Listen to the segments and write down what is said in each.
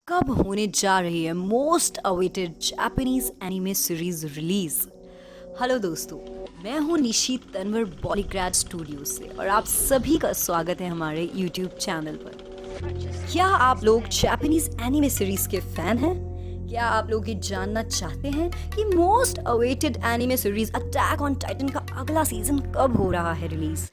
कब होने जा रही है most awaited Japanese anime series release. Hello दोस्तों, मैं हूं निशी तन्वर बॉलीग्रैड स्टूडियो से और आप सभी का स्वागत है हमारे यूट्यूब चैनल पर। क्या आप लोग जापानीज एनिमे सीरीज के फैन हैं? क्या आप लोग ये जानना चाहते हैं कि most awaited anime series attack on Titan का अगला सीजन कब हो रहा है रिलीज?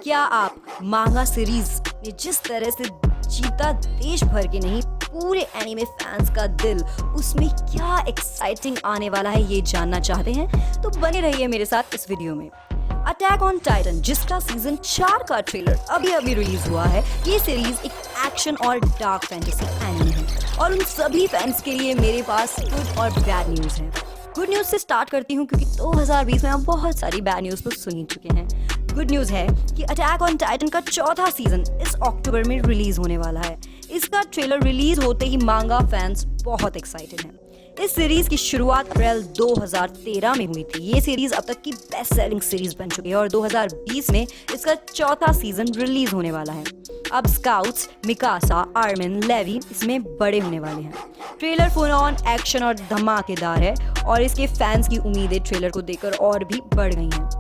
क्या आप मांगा सीरीज ने जिस तरह से जीता देश भर के नहीं पूरे एनिमे फैंस का दिल, उसमें क्या एक्साइटिंग आने वाला है ये जानना चाहते हैं? तो बने रहिए मेरे साथ इस वीडियो में। अटैक ऑन टाइटन, जिसका सीजन 4 का ट्रेलर अभी रिलीज हुआ है, ये सीरीज एक एक्शन और डार्क फैंटेसी एनिमे है और उन सभी फैंस के लिए मेरे पास गुड और बैड न्यूज है। गुड न्यूज से स्टार्ट करती हूँ क्योंकि 2020 में हम बहुत सारी बैड न्यूज तो सुन ही चुके हैं। गुड न्यूज है कि अटैक ऑन टाइटन का चौथा सीजन इस अक्टूबर में रिलीज होने वाला है। इसका ट्रेलर रिलीज होते ही मांगा फैंस बहुत एक्साइटेड हैं। इस सीरीज की शुरुआत अप्रैल 2013 में हुई थी। ये सीरीज अब तक की बेस्ट सेलिंग सीरीज बन चुकी है और 2020 में इसका चौथा सीजन रिलीज होने वाला है। अब स्काउट्स, मिकासा, आर्मिन, लेवी इसमें बड़े होने वाले हैं। ट्रेलर फुल ऑन एक्शन और धमाकेदार है और इसके फैंस की उम्मीदें ट्रेलर को देखकर और भी बढ़ गई हैं।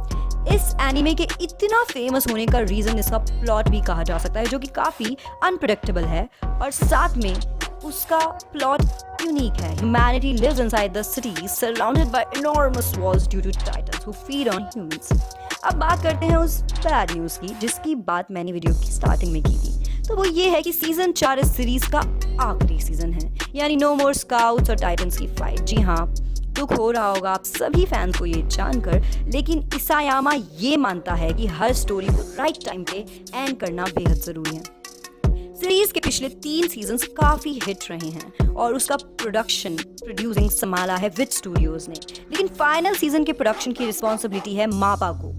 इस एनिमे के इतना फेमस होने का रीजन इसका प्लॉट भी कहा जा सकता है, जो कि काफी अनप्रेडिक्टेबल है और साथ में उसका प्लॉट यूनिक है। Humanity lives inside the city surrounded by enormous walls due to titans who feed on humans। अब बात करते हैं उस बैड न्यूज की जिसकी बात मैंने वीडियो की स्टार्टिंग में की थी। तो वो ये है कि सीजन 4 इस सीरीज का आखिरी सीजन है, यानी नो मोर स्काउट्स और टाइटन्स की फाइट। जी हाँ, दुख हो रहा होगा आप सभी फैंस को ये जानकर, लेकिन इसायामा ये मानता है कि हर स्टोरी को राइट टाइम पे एंड करना बेहद जरूरी है। सीरीज के पिछले 3 सीजन्स काफी हिट रहे हैं और उसका प्रोड्यूसिंग संभाला है विच स्टूडियोज ने, लेकिन फाइनल सीजन के प्रोडक्शन की रिस्पॉन्सिबिलिटी है मापा को।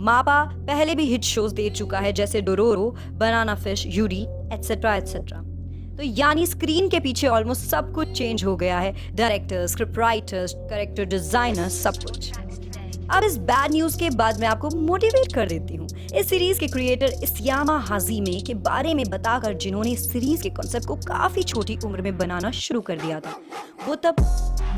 मापा पहले भी हिट शोज दे चुका है जैसे डोरोरो, बनाना फिश, यूडी एटसेट्रा एटसेट्रा। तो यानी स्क्रीन के पीछे ऑलमोस्ट सब कुछ चेंज हो गया है, directors, script writers, character designers, सब कुछ। अब इस बैड न्यूज के बाद मैं आपको मोटिवेट कर देती हूँ इस सीरीज के क्रिएटर इसायामा हाजिमे के बारे में बताकर, जिन्होंने इस सीरीज के कॉन्सेप्ट को काफी छोटी उम्र में बनाना शुरू कर दिया था। वो तब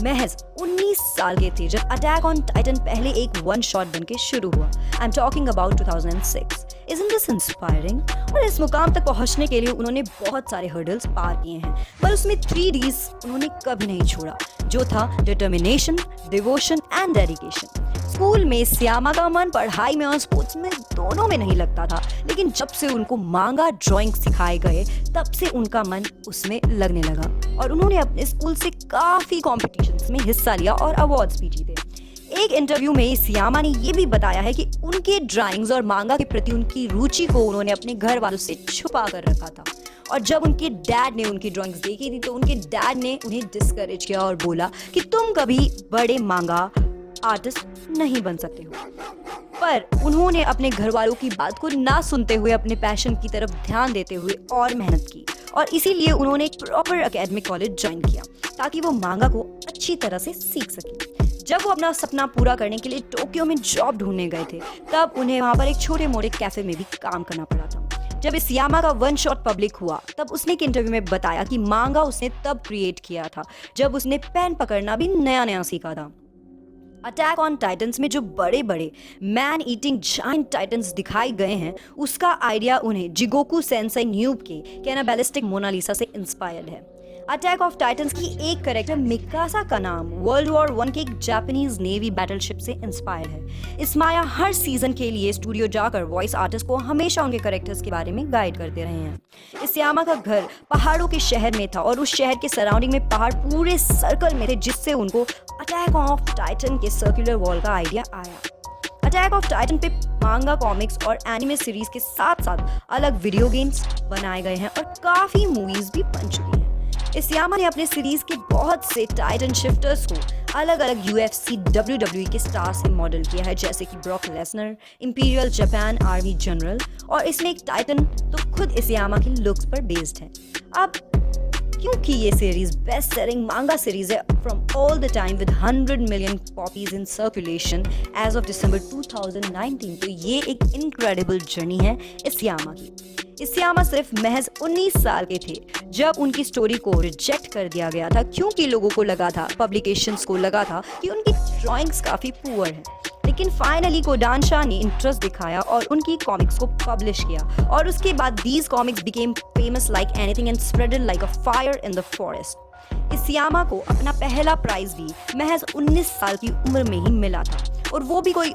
महज 19 साल के थे जब अटैक ऑन टाइटन पहले एक वन शॉट बनके शुरू हुआ। I am talking about 2006। Isn't this inspiring? और इस मुकाम तक पहुंचने के लिए उन्होंने बहुत सारे हर्डल्स पार किए हैं, पर उसमें 3 Ds उन्होंने कभी नहीं छोड़ा, जो था determination, devotion and dedication. School में इसायामा का मन पढ़ाई में और स्पोर्ट्स में दोनों में नहीं लगता था, लेकिन जब से उनको मांगा ड्राइंग सिखाए गए तब से उनका मन उसमें लगने लगा और उन्होंने अपने स्कूल से काफी कॉम्पिटिशन्स में हिस्सा लिया और अवार्ड्स भी जीते। एक इंटरव्यू में इसायामा ने ये भी बताया है कि उनके ड्राइंग्स और मांगा के प्रति उनकी रुचि को उन्होंने अपने घर वालों से छुपा कर रखा था और जब उनके डैड ने उनकी ड्राइंग्स देखी थी तो उनके डैड ने उन्हें डिस्करेज किया और बोला कि तुम कभी बड़े मांगा आर्टिस्ट नहीं बन सकते हो। पर उन्होंने अपने घर वालों की बात को ना सुनते हुए अपने पैशन की तरफ ध्यान देते हुए और मेहनत की और इसीलिए उन्होंने एक प्रॉपर एकेडमिक कॉलेज ज्वाइन किया ताकि वो मांगा को अच्छी तरह से सीख सके। जब वो अपना सपना पूरा करने के लिए टोक्यो में जॉब ढूंढने गए थे तब उन्हें वहाँ पर एक छोटे मोटे कैफे में भी काम करना पड़ा था। जब इसायामा का वन शॉट पब्लिक हुआ तब उसने एक इंटरव्यू में बताया कि मांगा उसने तब क्रिएट किया था जब उसने पेन पकड़ना भी नया सीखा था। अटैक ऑन टाइटन्स में जो बड़े बड़े मैन ईटिंग जायंट टाइटन्स दिखाए गए हैं, उसका आइडिया उन्हें जिगोकू सेंसेई न्यूब के कैनाबलिस्टिक मोनालिसा से इंस्पायर्ड है। अटैक ऑफ टाइटन्स की एक कैरेक्टर मिकासा का नाम वर्ल्ड वॉर 1 के एक जापानीज नेवी बैटलशिप से इंस्पायर है। इस्माया हर सीजन के लिए स्टूडियो जाकर वॉइस आर्टिस्ट को हमेशा उनके कैरेक्टर्स के बारे में गाइड करते रहे हैं। इसायामा का घर पहाड़ों के शहर में था और उस शहर के सराउंडिंग में पहाड़ पूरे सर्कल में थे, जिससे उनको अटैक ऑफ टाइटन के सर्कुलर वॉल का आइडिया आया। अटैक ऑफ टाइटन पे मांगा कॉमिक्स और एनिमे सीरीज के साथ साथ अलग वीडियो गेम्स बनाए गए हैं और काफी मूवीज भी बन चुकी हैं। इसायामा ने अपने सीरीज के बहुत से टाइटन शिफ्टर्स को अलग अलग UFC, WWE के स्टार से मॉडल किया है, जैसे कि Brock Lesnar, imperial Japan army general, और इसमें एक टाइटन तो खुद इसायामा की लुक्स पर बेस्ड है। अब क्योंकि ये series best selling manga series है from all the time with 100 million copies in circulation as of December 2019, तो ये एक इनक्रेडिबल जर्नी है इसायामा की। इसियामा सिर्फ महज 19 साल के थे जब उनकी स्टोरी को रिजेक्ट कर दिया गया था, क्योंकि लोगों को लगा था, पब्लिकेशंस को लगा था कि उनकी ड्राइंग्स काफ़ी पुअर हैं। लेकिन फाइनली कोडांशा ने इंटरेस्ट दिखाया और उनकी कॉमिक्स को पब्लिश किया, और उसके बाद these comics became famous like anything and spreaded like a fire in the forest. Isayama को अपना पहला प्राइज भी महज 19 साल की उम्र में ही मिला था, और वो भी कोई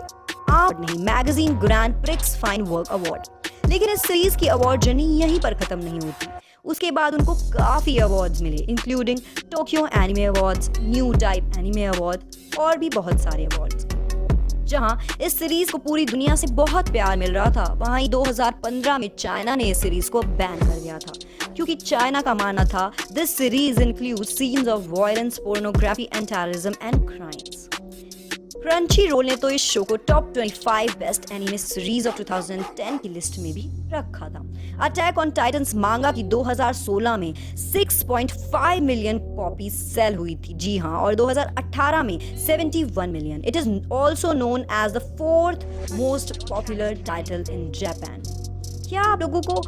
आम नहीं, magazine grand prix fine work award. लेकिन इस सीरीज की अवार्ड जर्नी यहीं पर खत्म नहीं होती। उसके बाद उनको काफ़ी अवार्ड्स मिले, including Tokyo anime awards, new type anime award और भी बहुत सारे अवार्ड्स। जहां इस सीरीज को पूरी दुनिया से बहुत प्यार मिल रहा था, वहीं 2015 में चाइना ने इस सीरीज को बैन कर दिया था, क्योंकि चाइना का मानना था this series includes scenes of violence, pornography and terrorism and crimes. Crunchyroll ने तो इस शो को top 25 best anime series of 2010 की लिस्ट में भी रखा था। अटैक ऑन टाइटंस मांगा की 2016 में 6.5 मिलियन कॉपी सेल हुई थी, जी हाँ, और 2018 में 71 million. It is also known as the 4th most popular title in Japan. क्या आप लोगों को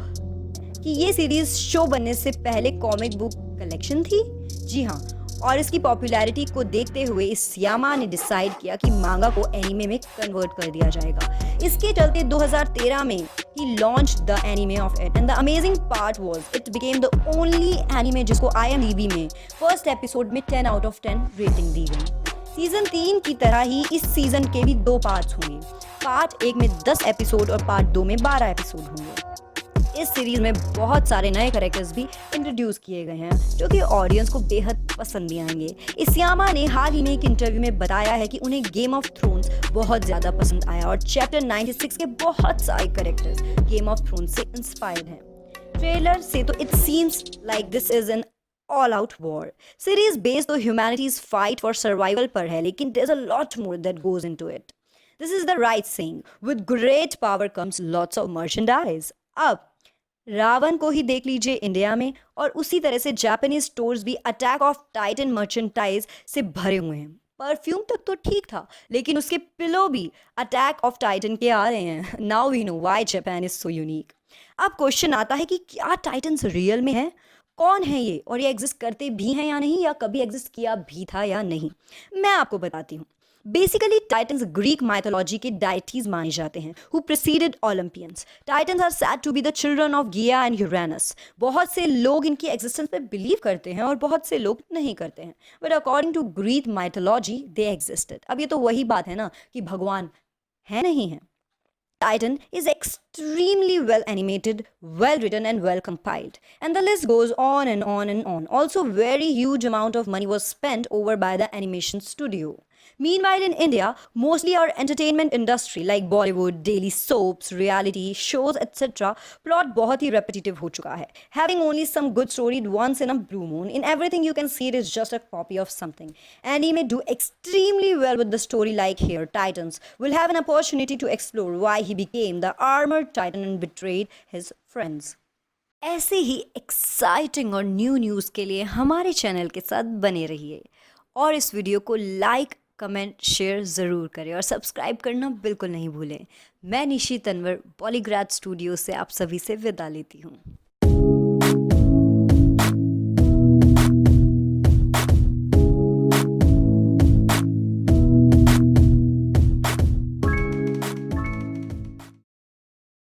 कि ये सीरीज शो बनने से पहले कॉमिक बुक कलेक्शन थी? जी हाँ, और इसकी पॉपुलैरिटी को देखते हुए इसियामा ने डिसाइड किया कि मांगा को एनीमे में कन्वर्ट कर दिया जाएगा। इसके चलते 2013 में ही launch the anime of it, and the amazing part was it became the only anime जिसको IMDb में फर्स्ट एपिसोड में 10 आउट ऑफ 10 रेटिंग दी गई। सीजन 3 की तरह ही इस सीजन के भी 2 पार्ट्स होंगे। पार्ट 1 में 10 एपिसोड और पार्ट 2 में 12 एपिसोड होंगे। इस सीरीज में बहुत सारे नए कैरेक्टर्स भी इंट्रोड्यूस किए गए हैं, जो कि ऑडियंस को बेहद पसंद भी आएंगे। इसियामा ने हाल ही में एक इंटरव्यू में बताया है कि उन्हें गेम ऑफ थ्रोन्स बहुत ज़्यादा पसंद आया, और चैप्टर 96 के बहुत सारे कैरेक्टर्स गेम ऑफ थ्रोन्स से इंस्पायर्ड हैं। ट्रेलर से तो it seems like this is an all out war. Series based तो ह्यूमैनिटीज फाइट फॉर सर्वाइवल पर है, लेकिन there is a lot more that goes into it. This is the right saying, with great power comes lots of merchandise. अब रावण को ही देख लीजिए India में, और उसी तरह से जापानीज स्टोर्स भी अटैक ऑफ टाइटन मर्चेंटाइज से भरे हुए हैं। परफ्यूम तक तो ठीक था, लेकिन उसके पिलो भी अटैक ऑफ टाइटन के आ रहे हैं। Now we know why Japan is so unique. अब क्वेश्चन आता है कि क्या टाइटन्स रियल में है? कौन है ये, और ये एग्जिस्ट करते भी हैं या नहीं, या कभी एग्जिस्ट किया भी था या नहीं? मैं आपको बताती हूँ। बेसिकली टाइटन्स ग्रीक माइथोलॉजी के डाइटीज माने जाते हैं, who preceded Olympians. Titans are said to be the children of Gaia and Uranus. बहुत से लोग इनकी एग्जिस्टेंस पे बिलीव करते हैं और बहुत से लोग नहीं करते हैं, but according to Greek mythology they existed. अब ये तो वही बात है ना कि भगवान है नहीं है। Titan is extremely well animated, well written and well compiled. And the list goes on and on and on. Also, very huge amount of money was spent over by the animation studio. Meanwhile, in India, mostly our entertainment industry like Bollywood, daily soaps, reality shows, etc. plot बहुत ही repetitive हो चुका है. Having only some good story once in a blue moon, in everything you can see it is just a copy of something. Anime do extremely well with the story like here. Titans will have an opportunity to explore why he became the armored titan and betrayed his friends. ऐसे ही exciting और new news के लिए हमारे channel के साथ बने रहिए, और इस वीडियो को लाइक, कमेंट, शेयर ज़रूर करें, और सब्सक्राइब करना बिल्कुल नहीं भूलें। मैं निशी तनवर बॉलीग्राड स्टूडियो से आप सभी से विदा लेती हूँ।